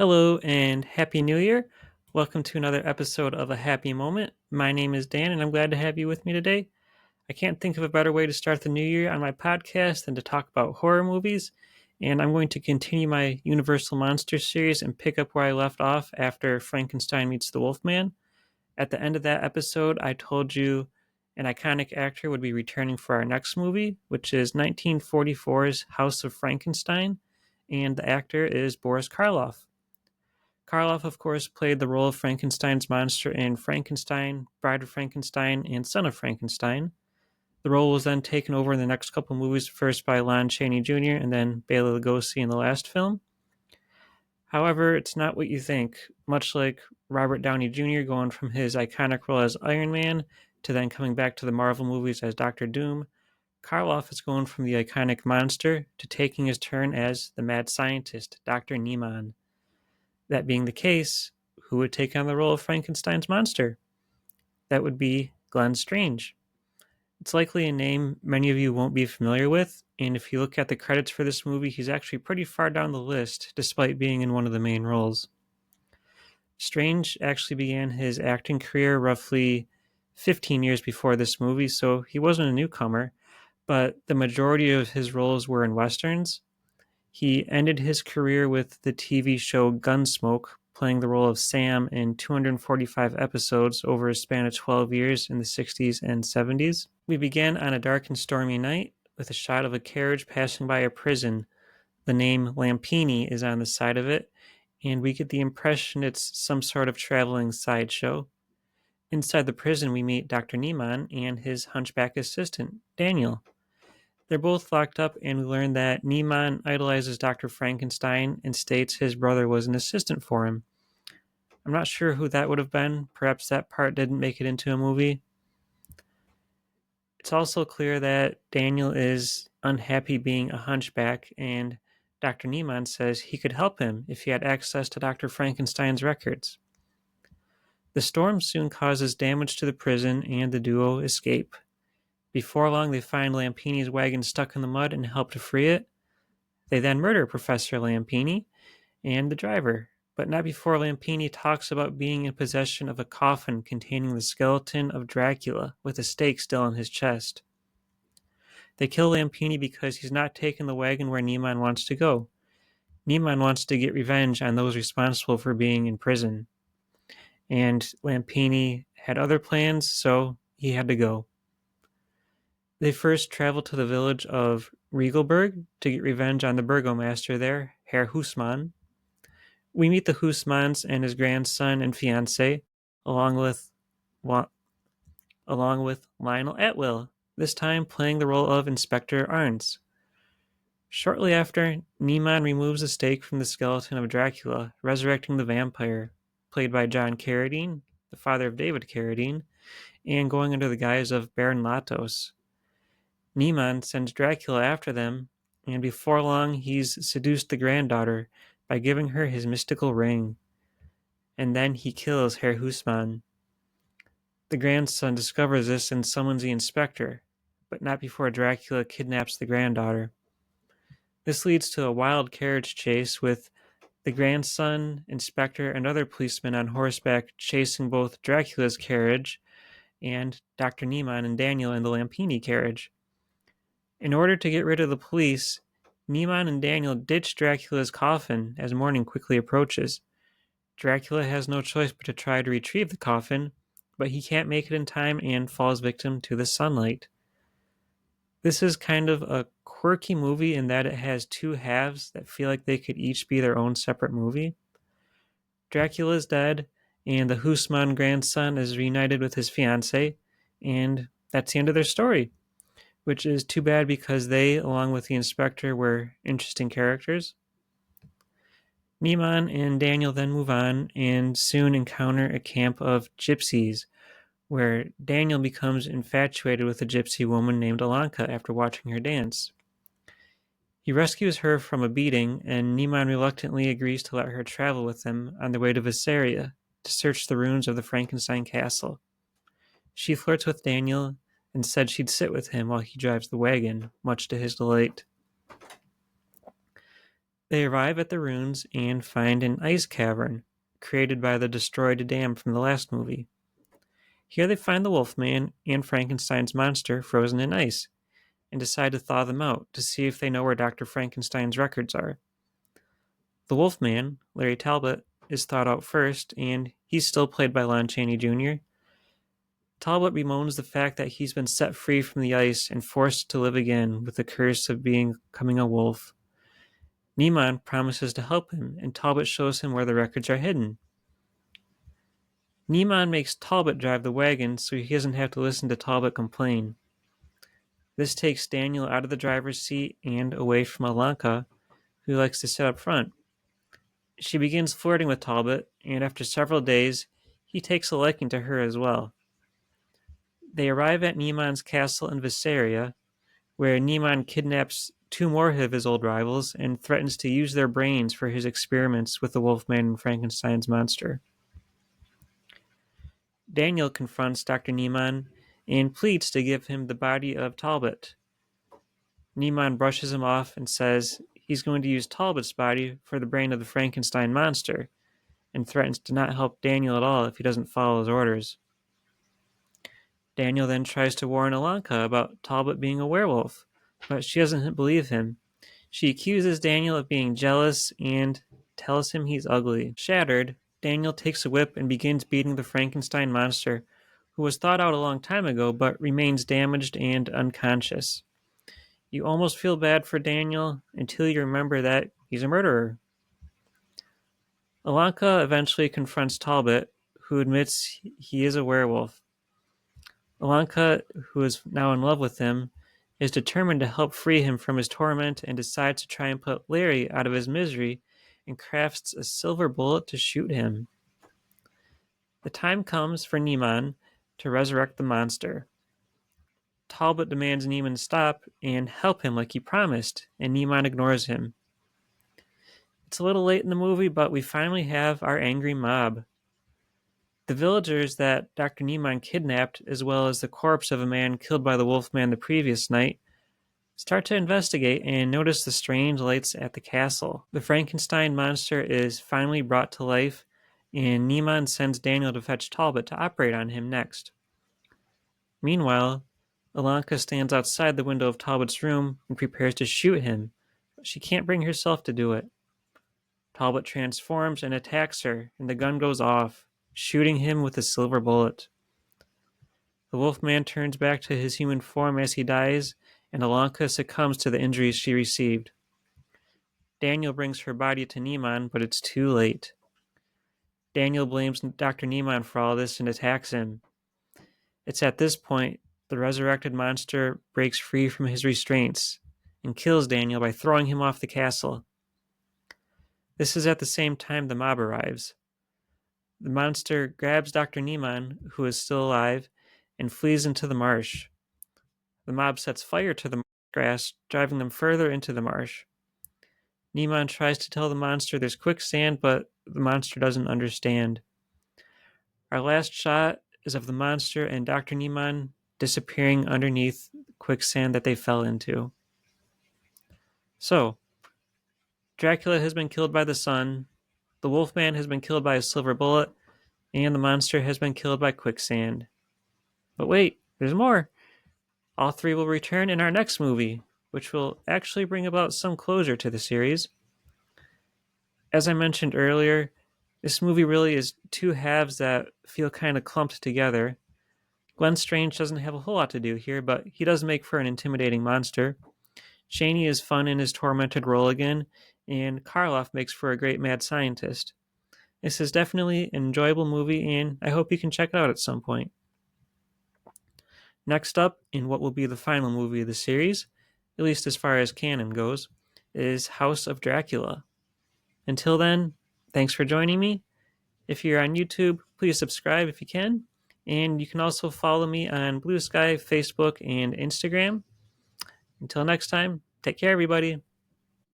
Hello and Happy New Year. Welcome to another episode of A Happy Moment. My name is Dan and I'm glad to have you with me today. I can't think of a better way to start the new year on my podcast than to talk about horror movies, and I'm going to continue my Universal Monsters series and pick up where I left off after Frankenstein meets the Wolfman. At the end of that episode, I told you an iconic actor would be returning for our next movie, which is 1944's House of Frankenstein, and the actor is Boris Karloff. Karloff, of course, played the role of Frankenstein's monster in Frankenstein, Bride of Frankenstein, and Son of Frankenstein. The role was then taken over in the next couple movies, first by Lon Chaney Jr. and then Bela Lugosi in the last film. However, it's not what you think. Much like Robert Downey Jr. going from his iconic role as Iron Man to then coming back to the Marvel movies as Doctor Doom, Karloff is going from the iconic monster to taking his turn as the mad scientist, Dr. Niemann. That being the case, who would take on the role of Frankenstein's monster? That would be Glenn Strange. It's likely a name many of you won't be familiar with, and if you look at the credits for this movie, he's actually pretty far down the list, despite being in one of the main roles. Strange actually began his acting career roughly 15 years before this movie, so he wasn't a newcomer, but the majority of his roles were in westerns. He ended his career with the TV show Gunsmoke, playing the role of Sam in 245 episodes over a span of 12 years in the 60s and 70s. We began on a dark and stormy night with a shot of a carriage passing by a prison. The name Lampini is on the side of it, and we get the impression it's some sort of traveling sideshow. Inside the prison, we meet Dr. Niemann and his hunchback assistant, Daniel. They're both locked up, and we learn that Niemann idolizes Dr. Frankenstein and states his brother was an assistant for him. I'm not sure who that would have been. Perhaps that part didn't make it into a movie. It's also clear that Daniel is unhappy being a hunchback, and Dr. Niemann says he could help him if he had access to Dr. Frankenstein's records. The storm soon causes damage to the prison, and the duo escape. Before long, they find Lampini's wagon stuck in the mud and help to free it. They then murder Professor Lampini and the driver, but not before Lampini talks about being in possession of a coffin containing the skeleton of Dracula with a stake still in his chest. They kill Lampini because he's not taking the wagon where Niemann wants to go. Niemann wants to get revenge on those responsible for being in prison. And Lampini had other plans, so he had to go. They first travel to the village of Regelberg to get revenge on the burgomaster there, Herr Husmann. We meet the Husmanns and his grandson and fiancée, along with Lionel Atwill, this time playing the role of Inspector Arns. Shortly after, Niemann removes the stake from the skeleton of Dracula, resurrecting the vampire, played by John Carradine, the father of David Carradine, and going under the guise of Baron Latos. Niemann sends Dracula after them, and before long he's seduced the granddaughter by giving her his mystical ring. And then he kills Herr Husmann. The grandson discovers this and summons the inspector, but not before Dracula kidnaps the granddaughter. This leads to a wild carriage chase with the grandson, inspector, and other policemen on horseback chasing both Dracula's carriage and Dr. Niemann and Daniel in the Lampini carriage. In order to get rid of the police, Niemann and Daniel ditch Dracula's coffin as morning quickly approaches. Dracula has no choice but to try to retrieve the coffin, but he can't make it in time and falls victim to the sunlight. This is kind of a quirky movie in that it has two halves that feel like they could each be their own separate movie. Dracula's dead, and the Husmann grandson is reunited with his fiancée, and that's the end of their story. Which is too bad because they, along with the inspector, were interesting characters. Niemann and Daniel then move on and soon encounter a camp of gypsies, where Daniel becomes infatuated with a gypsy woman named Alanka after watching her dance. He rescues her from a beating, and Niemann reluctantly agrees to let her travel with them on their way to Visseria to search the ruins of the Frankenstein castle. She flirts with Daniel and said she'd sit with him while he drives the wagon, much to his delight. They arrive at the ruins and find an ice cavern created by the destroyed dam from the last movie. Here they find the Wolfman and Frankenstein's monster frozen in ice and decide to thaw them out to see if they know where Dr. Frankenstein's records are. The Wolfman, Larry Talbot, is thawed out first, and he's still played by Lon Chaney Jr. Talbot bemoans the fact that he's been set free from the ice and forced to live again with the curse of becoming a wolf. Niemann promises to help him, and Talbot shows him where the records are hidden. Niemann makes Talbot drive the wagon so he doesn't have to listen to Talbot complain. This takes Daniel out of the driver's seat and away from Alanka, who likes to sit up front. She begins flirting with Talbot, and after several days, he takes a liking to her as well. They arrive at Niemann's castle in Visseria, where Niemann kidnaps two more of his old rivals and threatens to use their brains for his experiments with the Wolfman and Frankenstein's monster. Daniel confronts Dr. Niemann and pleads to give him the body of Talbot. Niemann brushes him off and says he's going to use Talbot's body for the brain of the Frankenstein monster, and threatens to not help Daniel at all if he doesn't follow his orders. Daniel then tries to warn Alanka about Talbot being a werewolf, but she doesn't believe him. She accuses Daniel of being jealous and tells him he's ugly. Shattered, Daniel takes a whip and begins beating the Frankenstein monster, who was thawed out a long time ago but remains damaged and unconscious. You almost feel bad for Daniel until you remember that he's a murderer. Alanka eventually confronts Talbot, who admits he is a werewolf. Alanka, who is now in love with him, is determined to help free him from his torment and decides to try and put Larry out of his misery and crafts a silver bullet to shoot him. The time comes for Niemann to resurrect the monster. Talbot demands Niemann stop and help him like he promised, and Niemann ignores him. It's a little late in the movie, but we finally have our angry mob. The villagers that Dr. Niemann kidnapped, as well as the corpse of a man killed by the Wolfman the previous night, start to investigate and notice the strange lights at the castle. The Frankenstein monster is finally brought to life, and Niemann sends Daniel to fetch Talbot to operate on him next. Meanwhile, Alanka stands outside the window of Talbot's room and prepares to shoot him, but she can't bring herself to do it. Talbot transforms and attacks her, and the gun goes off, shooting him with a silver bullet. The Wolfman turns back to his human form as he dies, and Alanka succumbs to the injuries she received. Daniel brings her body to Niemann, but it's too late. Daniel blames Dr. Niemann for all this and attacks him. It's at this point the resurrected monster breaks free from his restraints and kills Daniel by throwing him off the castle. This is at the same time the mob arrives. The monster grabs Dr. Niemann, who is still alive, and flees into the marsh. The mob sets fire to the grass, driving them further into the marsh. Niemann tries to tell the monster there's quicksand, but the monster doesn't understand. Our last shot is of the monster and Dr. Niemann disappearing underneath quicksand that they fell into. So, Dracula has been killed by the sun, the Wolfman has been killed by a silver bullet, and the monster has been killed by quicksand. But wait, there's more. All three will return in our next movie, which will actually bring about some closure to the series. As I mentioned earlier, this movie really is two halves that feel kind of clumped together. Glenn Strange doesn't have a whole lot to do here, but he does make for an intimidating monster. Chaney is fun in his tormented role again, and Karloff makes for a great mad scientist. This is definitely an enjoyable movie, and I hope you can check it out at some point. Next up, in what will be the final movie of the series, at least as far as canon goes, is House of Dracula. Until then, thanks for joining me. If you're on YouTube, please subscribe if you can, and you can also follow me on Blue Sky, Facebook, and Instagram. Until next time, take care, everybody.